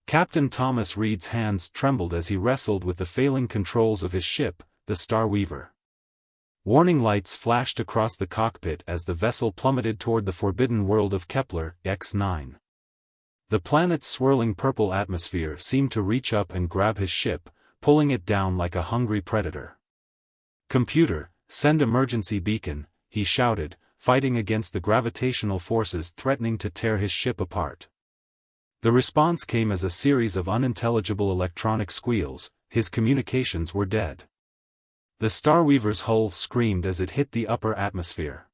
Captain Thomas Reed's hands trembled as he wrestled with the failing controls of his ship, the Star Weaver. Warning lights flashed across the cockpit as the vessel plummeted toward the forbidden world of Kepler, X9. The planet's swirling purple atmosphere seemed to reach up and grab his ship, pulling it down like a hungry predator. "Computer, send emergency beacon," he shouted, fighting against the gravitational forces threatening to tear his ship apart. The response came as a series of unintelligible electronic squeals. His communications were dead. The Star Weaver's hull screamed as it hit the upper atmosphere.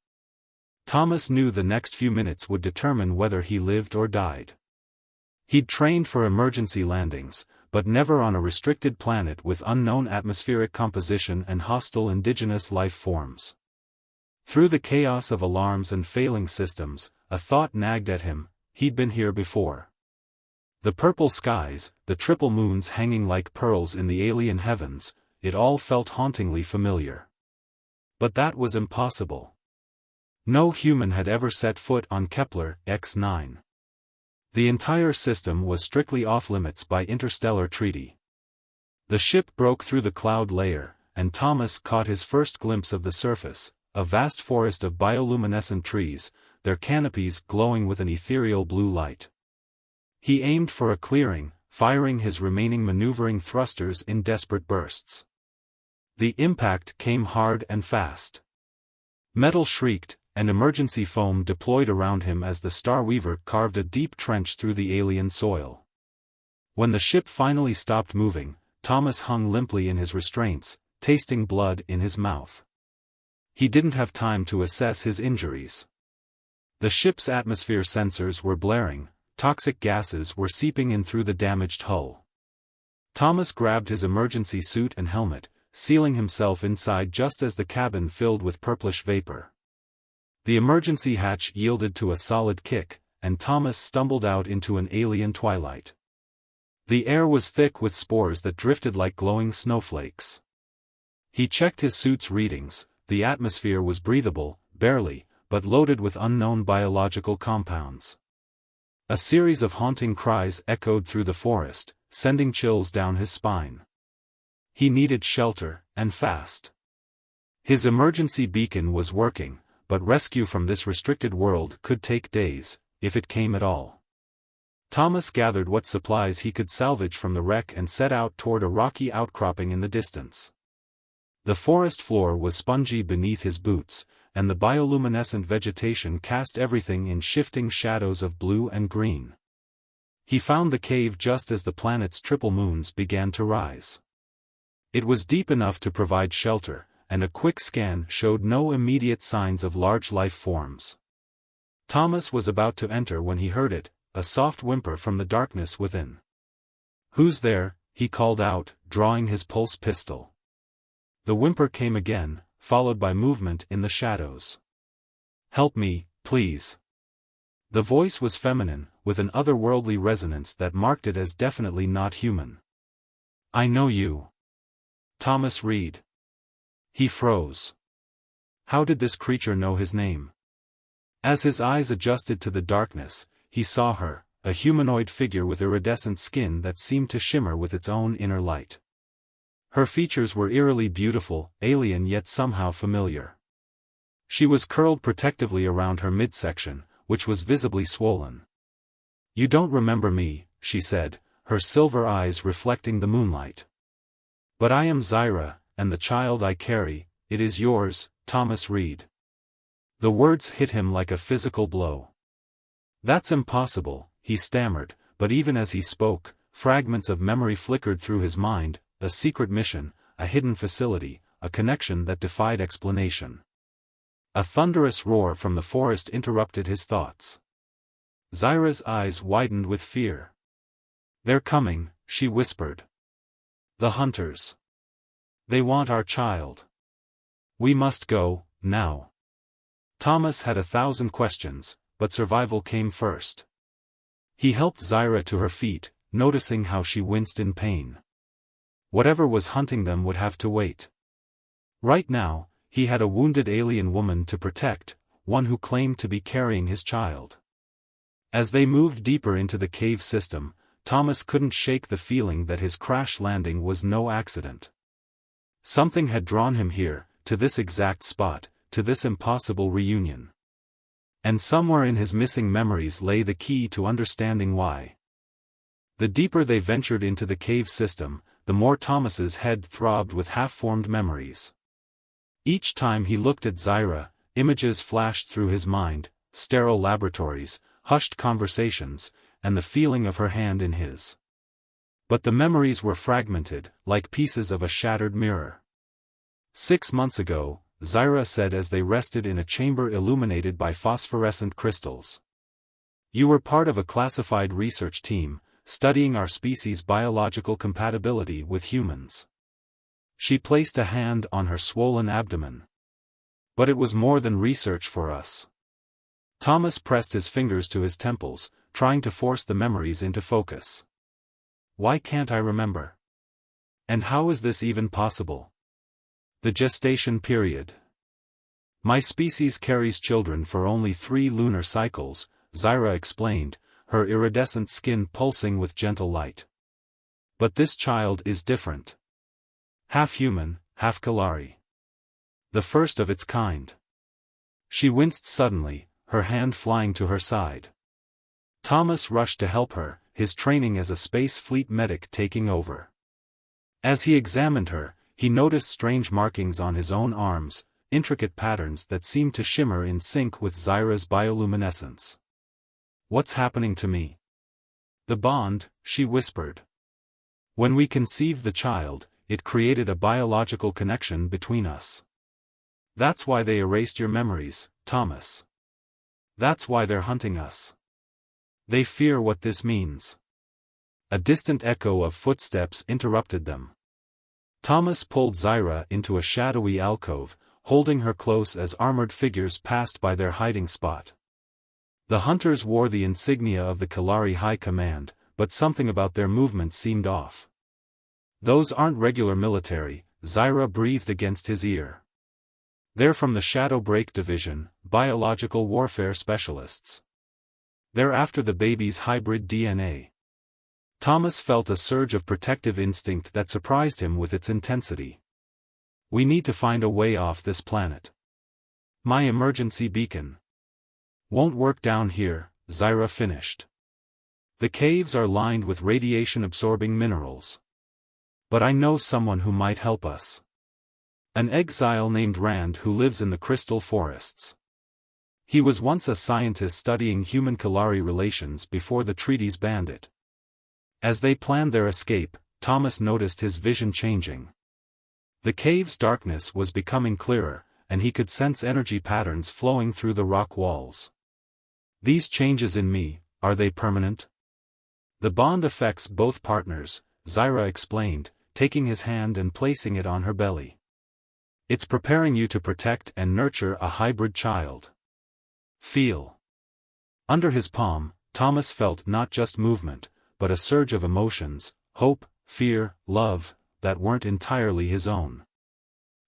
Thomas knew the next few minutes would determine whether he lived or died. He'd trained for emergency landings, but never on a restricted planet with unknown atmospheric composition and hostile indigenous life forms. Through the chaos of alarms and failing systems, a thought nagged at him: he'd been here before. The purple skies, the triple moons hanging like pearls in the alien heavens, it all felt hauntingly familiar. But that was impossible. No human had ever set foot on Kepler, X9. The entire system was strictly off-limits by interstellar treaty. The ship broke through the cloud layer, and Thomas caught his first glimpse of the surface, a vast forest of bioluminescent trees, their canopies glowing with an ethereal blue light. He aimed for a clearing, firing his remaining maneuvering thrusters in desperate bursts. The impact came hard and fast. Metal shrieked, and emergency foam deployed around him as the Star Weaver carved a deep trench through the alien soil. When the ship finally stopped moving, Thomas hung limply in his restraints, tasting blood in his mouth. He didn't have time to assess his injuries. The ship's atmosphere sensors were blaring. Toxic gases were seeping in through the damaged hull. Thomas grabbed his emergency suit and helmet, sealing himself inside just as the cabin filled with purplish vapor. The emergency hatch yielded to a solid kick, and Thomas stumbled out into an alien twilight. The air was thick with spores that drifted like glowing snowflakes. He checked his suit's readings. The atmosphere was breathable, barely, but loaded with unknown biological compounds. A series of haunting cries echoed through the forest, sending chills down his spine. He needed shelter, and fast. His emergency beacon was working, but rescue from this restricted world could take days, if it came at all. Thomas gathered what supplies he could salvage from the wreck and set out toward a rocky outcropping in the distance. The forest floor was spongy beneath his boots, and the bioluminescent vegetation cast everything in shifting shadows of blue and green. He found the cave just as the planet's triple moons began to rise. It was deep enough to provide shelter, and a quick scan showed no immediate signs of large life forms. Thomas was about to enter when he heard it, a soft whimper from the darkness within. "Who's there?" he called out, drawing his pulse pistol. The whimper came again, followed by movement in the shadows. "Help me, please." The voice was feminine, with an otherworldly resonance that marked it as definitely not human. "I know you. Thomas Reed." He froze. How did this creature know his name? As his eyes adjusted to the darkness, he saw her, a humanoid figure with iridescent skin that seemed to shimmer with its own inner light. Her features were eerily beautiful, alien yet somehow familiar. She was curled protectively around her midsection, which was visibly swollen. "You don't remember me," she said, her silver eyes reflecting the moonlight. "But I am Zyra, and the child I carry, it is yours, Thomas Reed." The words hit him like a physical blow. "That's impossible," he stammered, but even as he spoke, fragments of memory flickered through his mind. A secret mission, a hidden facility, a connection that defied explanation. A thunderous roar from the forest interrupted his thoughts. Zyra's eyes widened with fear. "They're coming," she whispered. "The hunters. They want our child. We must go, now." Thomas had 1,000 questions, but survival came first. He helped Zyra to her feet, noticing how she winced in pain. Whatever was hunting them would have to wait. Right now, he had a wounded alien woman to protect, one who claimed to be carrying his child. As they moved deeper into the cave system, Thomas couldn't shake the feeling that his crash landing was no accident. Something had drawn him here, to this exact spot, to this impossible reunion. And somewhere in his missing memories lay the key to understanding why. The deeper they ventured into the cave system, the more Thomas's head throbbed with half-formed memories. Each time he looked at Zyra, images flashed through his mind, sterile laboratories, hushed conversations, and the feeling of her hand in his. But the memories were fragmented, like pieces of a shattered mirror. 6 months ago, Zyra said as they rested in a chamber illuminated by phosphorescent crystals. You were part of a classified research team, studying our species' biological compatibility with humans. She placed a hand on her swollen abdomen. But it was more than research for us. Thomas pressed his fingers to his temples, trying to force the memories into focus. Why can't I remember? And how is this even possible? The gestation period. My species carries children for only 3 lunar cycles, Zyra explained, her iridescent skin pulsing with gentle light. But this child is different. Half human, half Kalari. The first of its kind. She winced suddenly, her hand flying to her side. Thomas rushed to help her, his training as a space fleet medic taking over. As he examined her, he noticed strange markings on his own arms, intricate patterns that seemed to shimmer in sync with Zyra's bioluminescence. What's happening to me? The bond, she whispered. When we conceived the child, it created a biological connection between us. That's why they erased your memories, Thomas. That's why they're hunting us. They fear what this means. A distant echo of footsteps interrupted them. Thomas pulled Zyra into a shadowy alcove, holding her close as armored figures passed by their hiding spot. The hunters wore the insignia of the Kalari High Command, but something about their movements seemed off. Those aren't regular military, Zyra breathed against his ear. They're from the Shadow Break Division, biological warfare specialists. They're after the baby's hybrid DNA. Thomas felt a surge of protective instinct that surprised him with its intensity. We need to find a way off this planet. My emergency beacon. Won't work down here, Zyra finished. The caves are lined with radiation-absorbing minerals. But I know someone who might help us. An exile named Rand who lives in the crystal forests. He was once a scientist studying human-Kalari relations before the treaties banned it. As they planned their escape, Thomas noticed his vision changing. The cave's darkness was becoming clearer, and he could sense energy patterns flowing through the rock walls. These changes in me, are they permanent? The bond affects both partners, Zyra explained, taking his hand and placing it on her belly. It's preparing you to protect and nurture a hybrid child. Feel. Under his palm, Thomas felt not just movement, but a surge of emotions, hope, fear, love, that weren't entirely his own.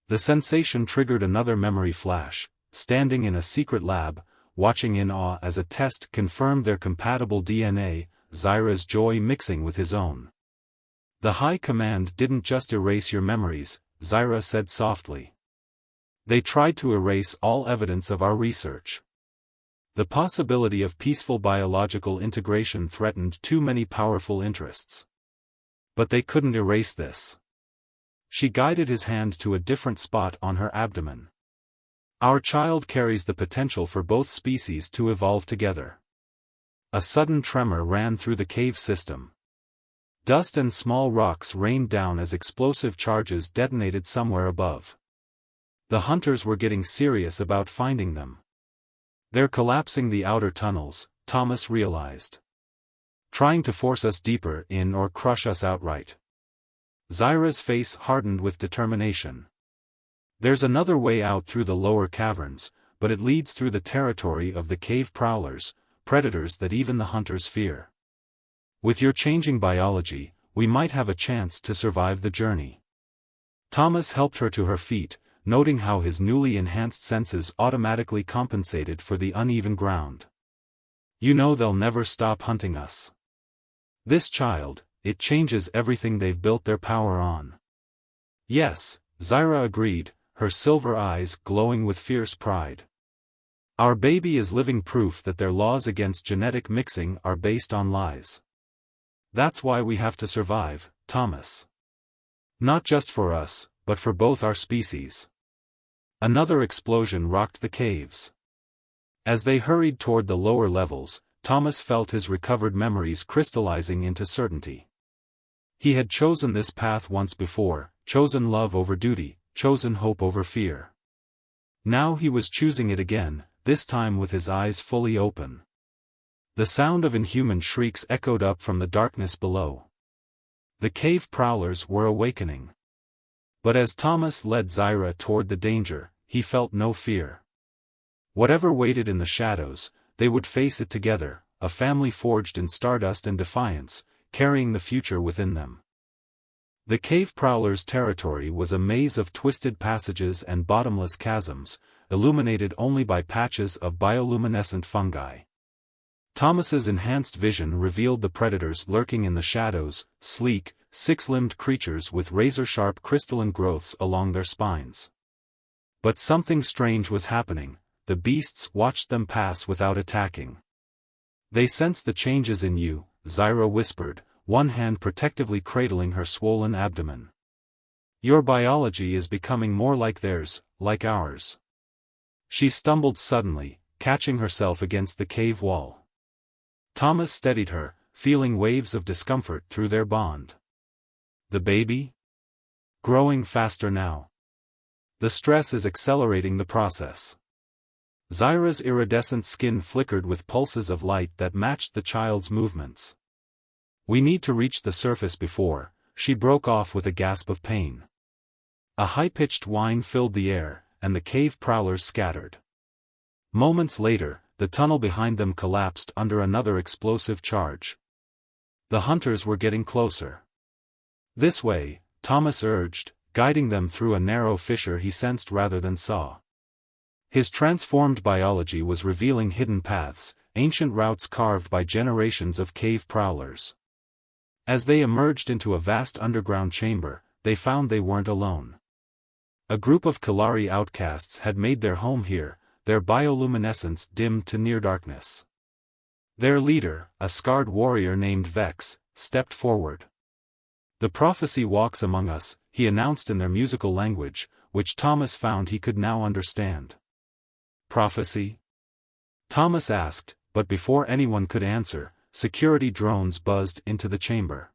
The sensation triggered another memory flash, standing in a secret lab, watching in awe as a test confirmed their compatible DNA, Zyra's joy mixing with his own. The High Command didn't just erase your memories, Zyra said softly. They tried to erase all evidence of our research. The possibility of peaceful biological integration threatened too many powerful interests. But they couldn't erase this. She guided his hand to a different spot on her abdomen. Our child carries the potential for both species to evolve together. A sudden tremor ran through the cave system. Dust and small rocks rained down as explosive charges detonated somewhere above. The hunters were getting serious about finding them. They're collapsing the outer tunnels, Thomas realized. Trying to force us deeper in or crush us outright. Zyra's face hardened with determination. There's another way out through the lower caverns, but it leads through the territory of the cave prowlers, predators that even the hunters fear. With your changing biology, we might have a chance to survive the journey. Thomas helped her to her feet, noting how his newly enhanced senses automatically compensated for the uneven ground. You know they'll never stop hunting us. This child, it changes everything they've built their power on. Yes, Zyra agreed, her silver eyes glowing with fierce pride. Our baby is living proof that their laws against genetic mixing are based on lies. That's why we have to survive, Thomas. Not just for us, but for both our species. Another explosion rocked the caves. As they hurried toward the lower levels, Thomas felt his recovered memories crystallizing into certainty. He had chosen this path once before, chosen love over duty, chosen hope over fear. Now he was choosing it again, this time with his eyes fully open. The sound of inhuman shrieks echoed up from the darkness below. The cave prowlers were awakening. But as Thomas led Zyra toward the danger, he felt no fear. Whatever waited in the shadows, they would face it together, a family forged in stardust and defiance, carrying the future within them. The cave prowlers' territory was a maze of twisted passages and bottomless chasms, illuminated only by patches of bioluminescent fungi. Thomas's enhanced vision revealed the predators lurking in the shadows, sleek, six-limbed creatures with razor-sharp crystalline growths along their spines. But something strange was happening. The beasts watched them pass without attacking. They sensed the changes in you, Zyra whispered, one hand protectively cradling her swollen abdomen. Your biology is becoming more like theirs, like ours. She stumbled suddenly, catching herself against the cave wall. Thomas steadied her, feeling waves of discomfort through their bond. The baby? Growing faster now. The stress is accelerating the process. Zyra's iridescent skin flickered with pulses of light that matched the child's movements. We need to reach the surface before, she broke off with a gasp of pain. A high-pitched whine filled the air, and the cave prowlers scattered. Moments later, the tunnel behind them collapsed under another explosive charge. The hunters were getting closer. This way, Thomas urged, guiding them through a narrow fissure he sensed rather than saw. His transformed biology was revealing hidden paths, ancient routes carved by generations of cave prowlers. As they emerged into a vast underground chamber, they found they weren't alone. A group of Kalari outcasts had made their home here, their bioluminescence dimmed to near darkness. Their leader, a scarred warrior named Vex, stepped forward. The prophecy walks among us, he announced in their musical language, which Thomas found he could now understand. Prophecy? Thomas asked, but before anyone could answer, security drones buzzed into the chamber.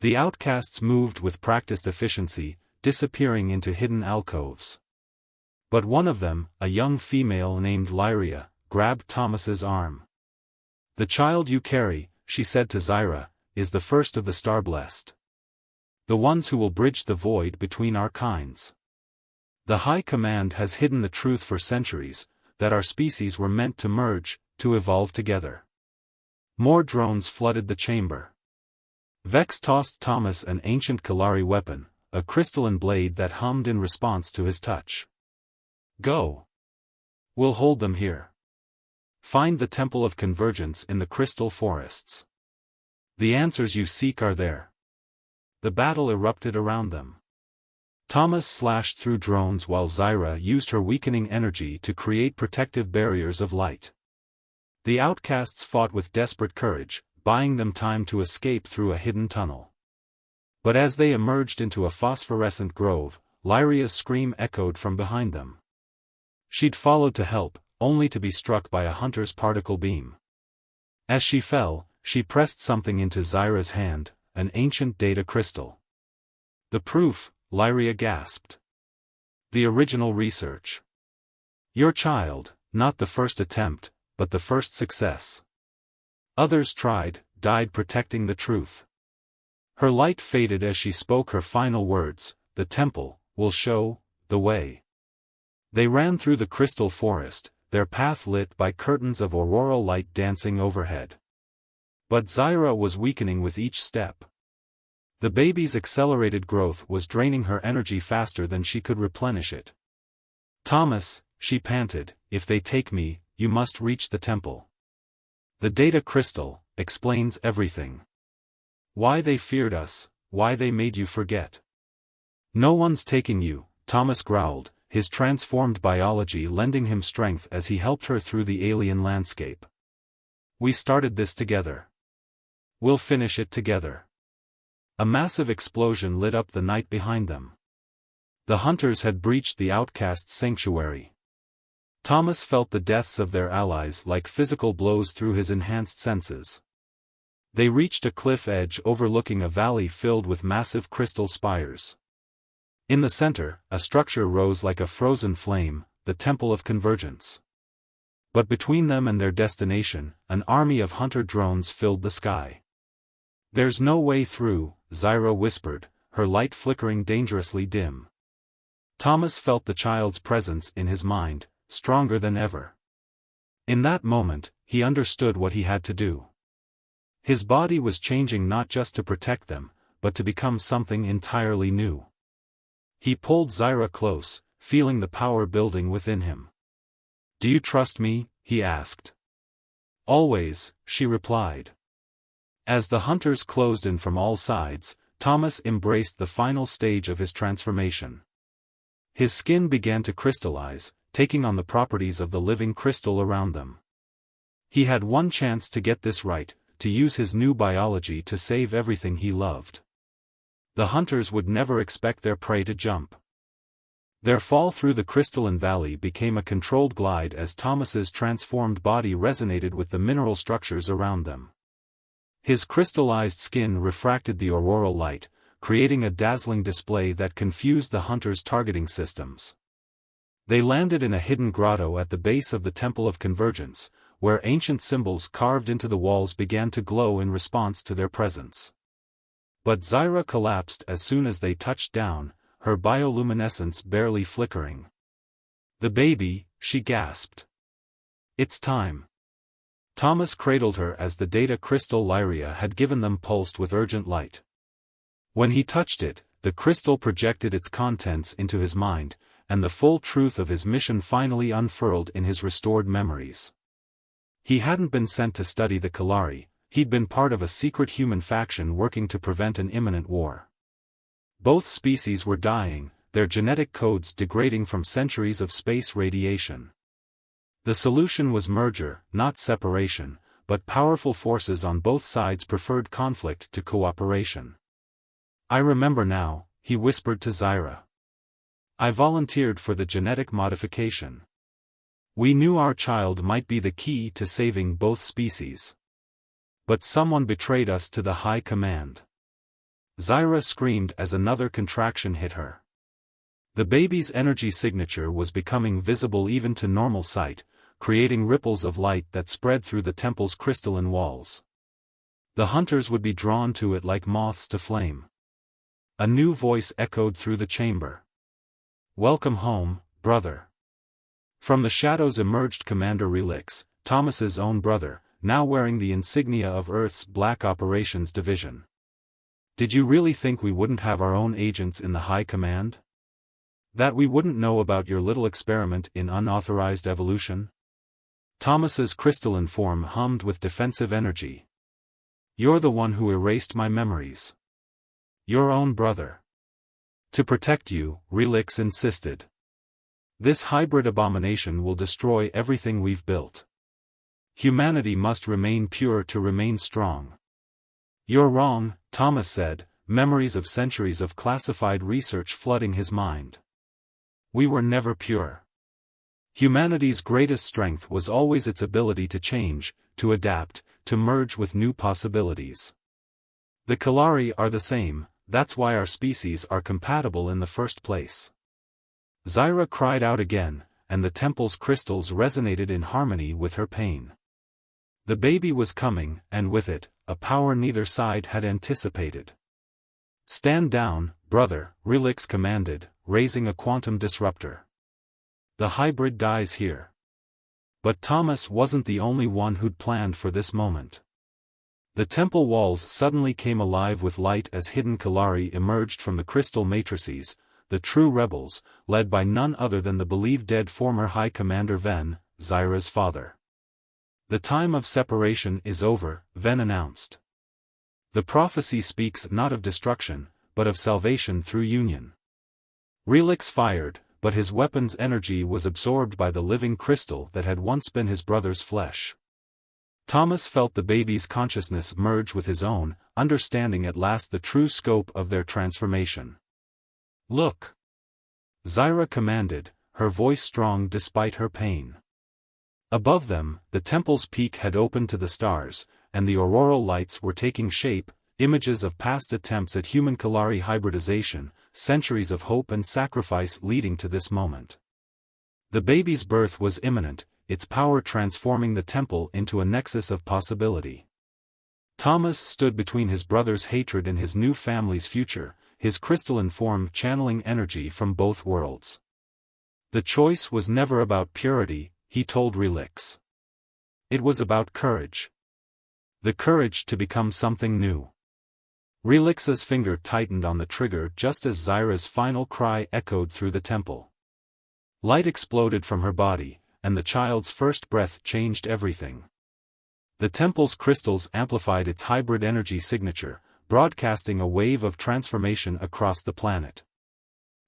The outcasts moved with practiced efficiency, disappearing into hidden alcoves. But one of them, a young female named Lyria, grabbed Thomas's arm. The child you carry, she said to Zyra, is the first of the star-blessed. The ones who will bridge the void between our kinds. The High Command has hidden the truth for centuries, that our species were meant to merge, to evolve together. More drones flooded the chamber. Vex tossed Thomas an ancient Kalari weapon, a crystalline blade that hummed in response to his touch. Go. We'll hold them here. Find the Temple of Convergence in the crystal forests. The answers you seek are there. The battle erupted around them. Thomas slashed through drones while Zyra used her weakening energy to create protective barriers of light. The outcasts fought with desperate courage, buying them time to escape through a hidden tunnel. But as they emerged into a phosphorescent grove, Lyria's scream echoed from behind them. She'd followed to help, only to be struck by a hunter's particle beam. As she fell, she pressed something into Zyra's hand, an ancient data crystal. The proof, Lyria gasped. The original research. Your child, not the first attempt, but the first success. Others tried, died protecting the truth. Her light faded as she spoke her final words, the temple will show the way. They ran through the crystal forest, their path lit by curtains of auroral light dancing overhead. But Zyra was weakening with each step. The baby's accelerated growth was draining her energy faster than she could replenish it. Thomas, she panted, if they take me, you must reach the temple. The data crystal explains everything. Why they feared us, why they made you forget. No one's taking you, Thomas growled, his transformed biology lending him strength as he helped her through the alien landscape. We started this together. We'll finish it together. A massive explosion lit up the night behind them. The hunters had breached the outcast's sanctuary. Thomas felt the deaths of their allies like physical blows through his enhanced senses. They reached a cliff edge overlooking a valley filled with massive crystal spires. In the center, a structure rose like a frozen flame, the Temple of Convergence. But between them and their destination, an army of hunter drones filled the sky. There's no way through, Zyra whispered, her light flickering dangerously dim. Thomas felt the child's presence in his mind, stronger than ever. In that moment, he understood what he had to do. His body was changing not just to protect them, but to become something entirely new. He pulled Zyra close, feeling the power building within him. "Do you trust me?" he asked. "Always," she replied. As the hunters closed in from all sides, Thomas embraced the final stage of his transformation. His skin began to crystallize, taking on the properties of the living crystal around them. He had one chance to get this right, to use his new biology to save everything he loved. The hunters would never expect their prey to jump. Their fall through the crystalline valley became a controlled glide as Thomas's transformed body resonated with the mineral structures around them. His crystallized skin refracted the auroral light, creating a dazzling display that confused the hunters' targeting systems. They landed in a hidden grotto at the base of the Temple of Convergence, where ancient symbols carved into the walls began to glow in response to their presence. But Zyra collapsed as soon as they touched down, her bioluminescence barely flickering. "The baby," she gasped. "It's time." Thomas cradled her as the data crystal Lyria had given them pulsed with urgent light. When he touched it, the crystal projected its contents into his mind, and the full truth of his mission finally unfurled in his restored memories. He hadn't been sent to study the Kalari, he'd been part of a secret human faction working to prevent an imminent war. Both species were dying, their genetic codes degrading from centuries of space radiation. The solution was merger, not separation, but powerful forces on both sides preferred conflict to cooperation. "I remember now," he whispered to Zyra. "I volunteered for the genetic modification. We knew our child might be the key to saving both species. But someone betrayed us to the High Command." Zyra screamed as another contraction hit her. The baby's energy signature was becoming visible even to normal sight, creating ripples of light that spread through the temple's crystalline walls. The hunters would be drawn to it like moths to flame. A new voice echoed through the chamber. "Welcome home, brother." From the shadows emerged Commander Relix, Thomas's own brother, now wearing the insignia of Earth's Black Operations Division. "Did you really think we wouldn't have our own agents in the High Command? That we wouldn't know about your little experiment in unauthorized evolution?" Thomas's crystalline form hummed with defensive energy. "You're the one who erased my memories. Your own brother." "To protect you," Relix insisted. "This hybrid abomination will destroy everything we've built. Humanity must remain pure to remain strong." "You're wrong," Thomas said, memories of centuries of classified research flooding his mind. "We were never pure. Humanity's greatest strength was always its ability to change, to adapt, to merge with new possibilities. The Kalari are the same, that's why our species are compatible in the first place." Zyra cried out again, and the temple's crystals resonated in harmony with her pain. The baby was coming, and with it, a power neither side had anticipated. "Stand down, brother," Relix commanded, raising a quantum disruptor. "The hybrid dies here." But Thomas wasn't the only one who'd planned for this moment. The temple walls suddenly came alive with light as hidden Kalari emerged from the crystal matrices, the true rebels, led by none other than the believed dead former High Commander Ven, Zyra's father. "The time of separation is over," Ven announced. The prophecy speaks not of destruction, but of salvation through union. Relix fired, but his weapon's energy was absorbed by the living crystal that had once been his brother's flesh. Thomas felt the baby's consciousness merge with his own, understanding at last the true scope of their transformation. "Look!" Zyra commanded, her voice strong despite her pain. Above them, the temple's peak had opened to the stars, and the auroral lights were taking shape, images of past attempts at human Kalari hybridization, centuries of hope and sacrifice leading to this moment. The baby's birth was imminent, its power transforming the temple into a nexus of possibility. Thomas stood between his brother's hatred and his new family's future, his crystalline form channeling energy from both worlds. The choice was never about purity, he told Relix. It was about courage. The courage to become something new. Relix's finger tightened on the trigger just as Zyra's final cry echoed through the temple. Light exploded from her body, and the child's first breath changed everything. The temple's crystals amplified its hybrid energy signature, broadcasting a wave of transformation across the planet.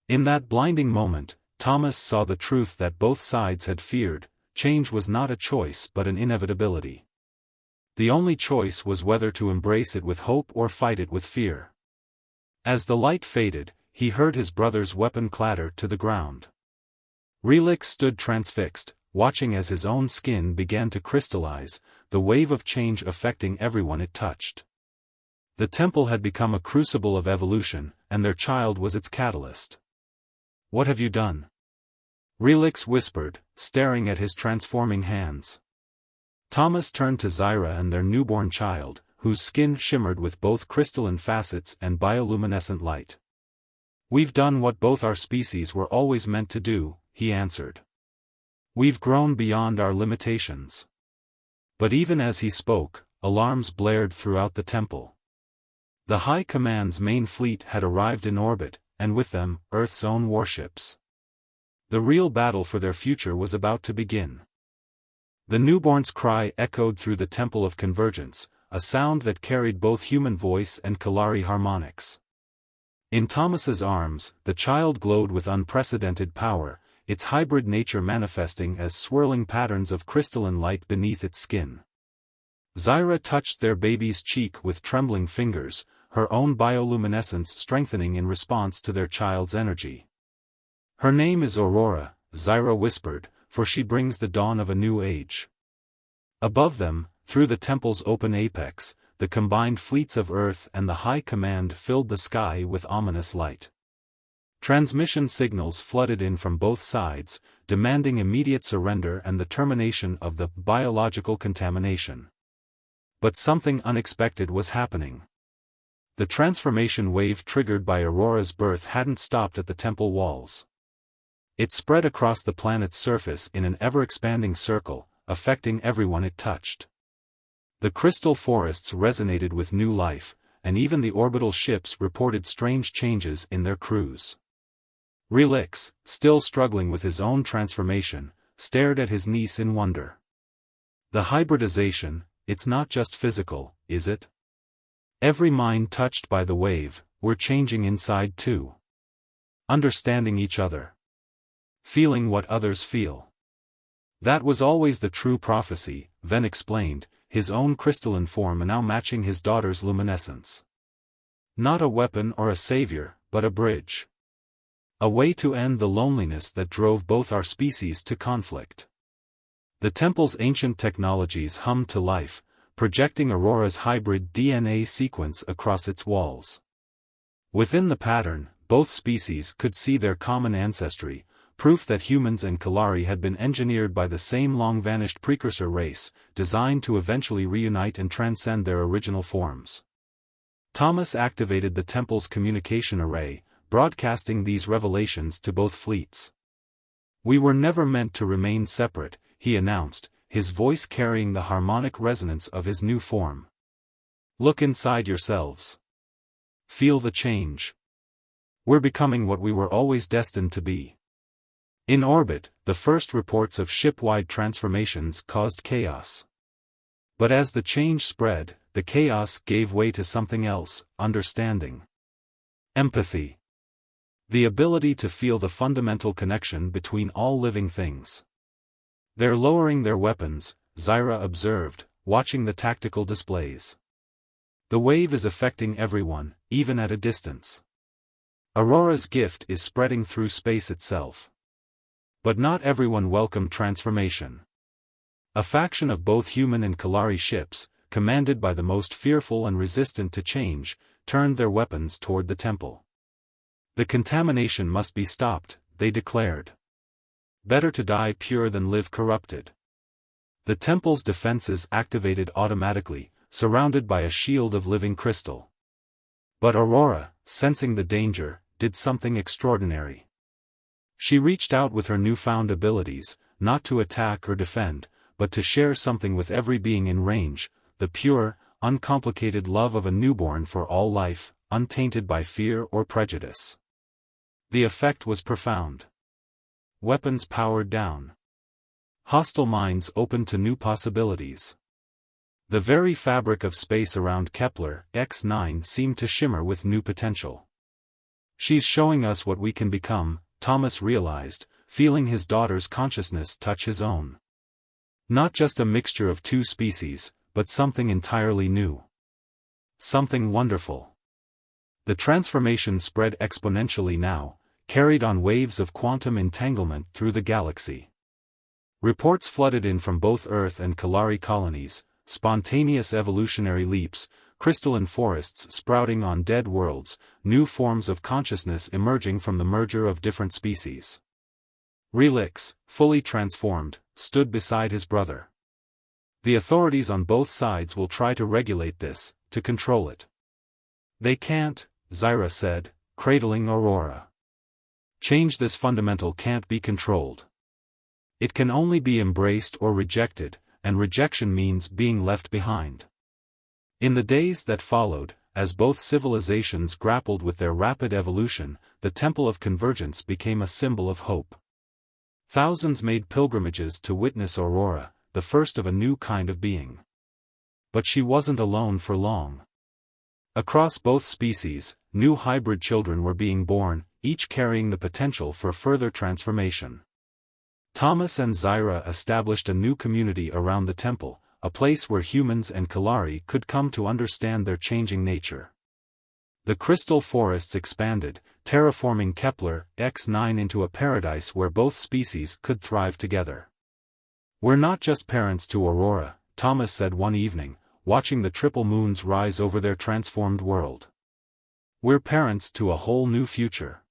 In that blinding moment, Thomas saw the truth that both sides had feared: change was not a choice but an inevitability. The only choice was whether to embrace it with hope or fight it with fear. As the light faded, he heard his brother's weapon clatter to the ground. Relix stood transfixed, watching as his own skin began to crystallize, the wave of change affecting everyone it touched. The temple had become a crucible of evolution, and their child was its catalyst. "What have you done?" Relix whispered, staring at his transforming hands. Thomas turned to Zyra and their newborn child, whose skin shimmered with both crystalline facets and bioluminescent light. "We've done what both our species were always meant to do," he answered. "We've grown beyond our limitations." But even as he spoke, alarms blared throughout the temple. The High Command's main fleet had arrived in orbit, and with them, Earth's own warships. The real battle for their future was about to begin. The newborn's cry echoed through the Temple of Convergence, a sound that carried both human voice and Kalari harmonics. In Thomas's arms, the child glowed with unprecedented power, its hybrid nature manifesting as swirling patterns of crystalline light beneath its skin. Zyra touched their baby's cheek with trembling fingers, her own bioluminescence strengthening in response to their child's energy. "Her name is Aurora," Zyra whispered, "for she brings the dawn of a new age." Above them, through the temple's open apex, the combined fleets of Earth and the High Command filled the sky with ominous light. Transmission signals flooded in from both sides, demanding immediate surrender and the termination of the biological contamination. But something unexpected was happening. The transformation wave triggered by Aurora's birth hadn't stopped at the temple walls. It spread across the planet's surface in an ever-expanding circle, affecting everyone it touched. The crystal forests resonated with new life, and even the orbital ships reported strange changes in their crews. Relix, still struggling with his own transformation, stared at his niece in wonder. "The hybridization, it's not just physical, is it? Every mind touched by the wave, we're changing inside too. Understanding each other. Feeling what others feel." "That was always the true prophecy," Ven explained, his own crystalline form now matching his daughter's luminescence. "Not a weapon or a savior, but a bridge. A way to end the loneliness that drove both our species to conflict." The temple's ancient technologies hummed to life, projecting Aurora's hybrid DNA sequence across its walls. Within the pattern, both species could see their common ancestry, proof that humans and Kalari had been engineered by the same long-vanished precursor race, designed to eventually reunite and transcend their original forms. Thomas activated the temple's communication array, broadcasting these revelations to both fleets. "We were never meant to remain separate," he announced, his voice carrying the harmonic resonance of his new form. "Look inside yourselves. Feel the change. We're becoming what we were always destined to be." In orbit, the first reports of ship-wide transformations caused chaos. But as the change spread, the chaos gave way to something else: understanding. Empathy. The ability to feel the fundamental connection between all living things. "They're lowering their weapons," Zyra observed, watching the tactical displays. "The wave is affecting everyone, even at a distance. Aurora's gift is spreading through space itself. But not everyone welcomed transformation. A faction of both human and Kalari ships, commanded by the most fearful and resistant to change, turned their weapons toward the temple. The contamination must be stopped, they declared. Better to die pure than live corrupted. The temple's defenses activated automatically, surrounded by a shield of living crystal. But Aurora, sensing the danger, did something extraordinary. She reached out with her newfound abilities, not to attack or defend, but to share something with every being in range: the pure, uncomplicated love of a newborn for all life, untainted by fear or prejudice. The effect was profound. Weapons powered down. Hostile minds opened to new possibilities. The very fabric of space around Kepler X9 seemed to shimmer with new potential. "She's showing us what we can become," Thomas realized, feeling his daughter's consciousness touch his own. Not just a mixture of two species, but something entirely new. Something wonderful. The transformation spread exponentially now, carried on waves of quantum entanglement through the galaxy. Reports flooded in from both Earth and Kalari colonies: spontaneous evolutionary leaps, crystalline forests sprouting on dead worlds, new forms of consciousness emerging from the merger of different species. Relix, fully transformed, stood beside his brother. "The authorities on both sides will try to regulate this, to control it." "They can't," Zyra said, cradling Aurora. "Change this fundamental can't be controlled. It can only be embraced or rejected, and rejection means being left behind." In the days that followed, as both civilizations grappled with their rapid evolution, the Temple of Convergence became a symbol of hope. Thousands made pilgrimages to witness Aurora, the first of a new kind of being. But she wasn't alone for long. Across both species, new hybrid children were being born, each carrying the potential for further transformation. Thomas and Zyra established a new community around the temple, a place where humans and Kalari could come to understand their changing nature. The crystal forests expanded, terraforming Kepler X9 into a paradise where both species could thrive together. "We're not just parents to Aurora," Thomas said one evening, watching the triple moons rise over their transformed world. "We're parents to a whole new future."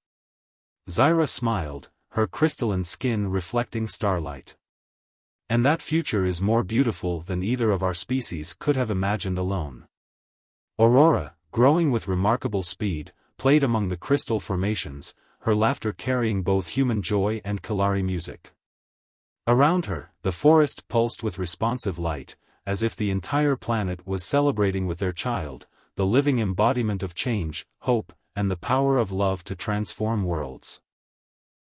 Zyra smiled, her crystalline skin reflecting starlight. "And that future is more beautiful than either of our species could have imagined alone." Aurora, growing with remarkable speed, played among the crystal formations, her laughter carrying both human joy and Kalari music. Around her, the forest pulsed with responsive light, as if the entire planet was celebrating with their child, the living embodiment of change, hope, and the power of love to transform worlds.